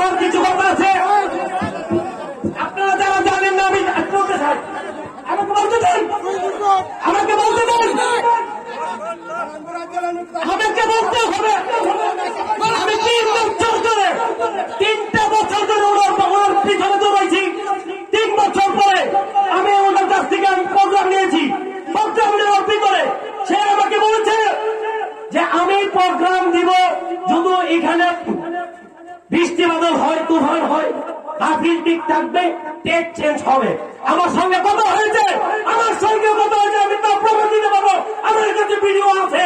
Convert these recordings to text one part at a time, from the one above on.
আমার কিছু কথা আছে, আপনারা যারা জানেন না আমি বলতে চাই। আমাকে বলতে দেন, আমাকে বলতে দেন, আমাকে বলতে হবে। আমি 3 বছর ধরে ওনার পিছনে দৌড়াইছি। 3 বছর পরে আমি ওনার কাছ থেকে আমি প্রোগ্রাম নিয়েছি। প্রোগ্রাম নেওয়ার ভিতরে সে আমাকে বলেছে যে আমি প্রোগ্রাম দিব যদি এখানে বৃষ্টি বাদল হয়, তুফান হয়, মাহফিল ঠিক থাকবে, ডেট চেঞ্জ হবে। আমার সঙ্গে কথা হয়েছে, আমার সঙ্গে কথা হয়েছে, আমি তা প্রমাণ দিতে পারবো, আমার কাছে ভিডিও আছে।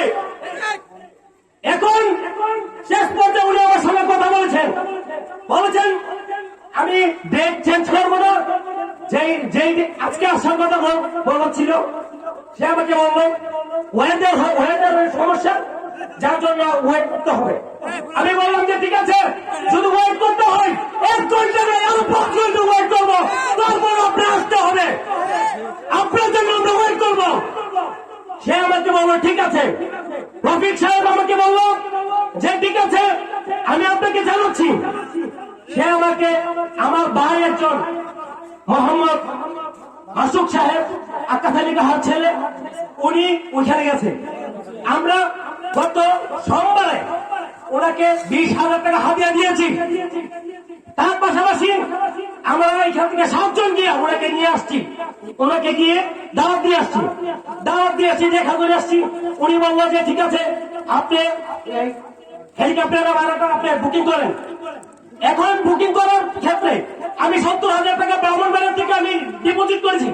এখন শেষ পর্যায়ে উনি আমার সঙ্গে কথা বলেছেন আমি ডেট চেঞ্জ করবো না। যেই আজকে আসার কথা বলছিল সে আমাকে বললো ওয়েদারের সমস্যা, যার জন্য ওয়েট করতে হবে। আমি বললাম যে ঠিক আছে, যদি ওয়েট করতে হয় 1 ঘন্টা নয় আরো 5 ঘন্টা ওয়েট করবো, তারপর আপনি আসতে হবে, আপনার জন্য আমরা ওয়েট করবো। সে আমাকে বললো ঠিক আছে। রফিক সাহেব আমাকে বললো যে ঠিক আছে, আমি আপনাকে জানাচ্ছি। সে আমাকে আমার ভাই একজন মোহাম্মদ মাসুক সাহেব, আকাশ আলী কাহার ছেলে, উনি ওইখানে গেছে। আমরা গত সোমবারে ওনাকে 20,000 টাকা হাদিয়া দিয়েছি। তার পাশাপাশি আমরা এখান থেকে 7 জন গিয়ে ওনাকে নিয়ে আসছি, ওনাকে গিয়ে দাওয়াত দিয়েছি, দেখা করে আসছি। উনি বললো যে ঠিক আছে, আপনি হেলিকপ্টারের ভাড়াটা আপনি বুকিং করেন। এখন বুকিং করার ক্ষেত্রে আমি 70,000 টাকা ব্রাহ্মণবাড়িয়া থেকে আমি ডিপোজিট করেছি,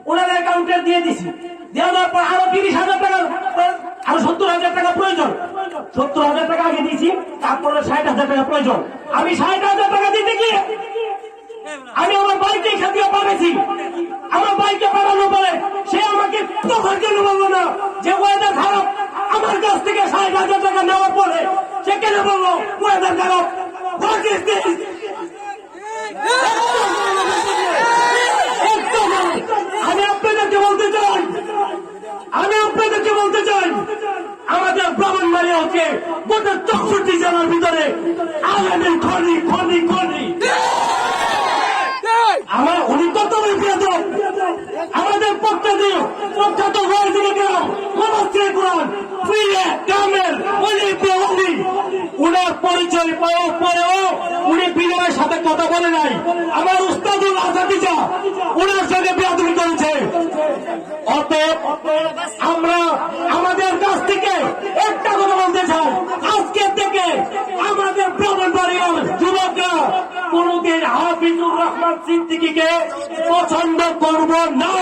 ওনার অ্যাকাউন্টে দিয়ে দিছি। দেওয়ার পর আরো 30,000 টাকা, আরো 70,000 টাকা প্রয়োজন। 70,000 টাকা আগে দিয়েছি, তারপরে 60,000 টাকা প্রয়োজন। আমি 60,000 টাকা দিতে গিয়ে আমি আমার বাইকে এখান থেকে পাঠাইছি। আমার বাইকে পাঠানোর পরে সে আমাকে তখন কেন বললো না যে ওয়েদার খারাপ? আমার কাছ থেকে 60,000 টাকা নেওয়ার পরে সে কেন বললো ওয়েদার খারাপ? আমি আপনাদেরকে বলতে চাই, আমাদের ব্রাহ্মণবাড়িয়া হচ্ছে গোটা 64 জেলার ভিতরে আলেমের খনি। আমার অধিকত আমাদের প্রখ্যাত উনার পরিচয় পাওয়ার পরেও উনি বিনয়ের সাথে কথা বলে নাই। আমার উস্তাদুল আজাদিজা উনার সঙ্গে বেয়াদবি করেছে। অতএব আমরা আমাদের কাছ থেকে একটা কথা বলতে চাই, আজকে থেকে আমাদের ব্রাহ্মণবাড়িয়ার যুবকরা কোনদিন হাফিজুর রহমান সিদ্দিকীকে পছন্দ করব না।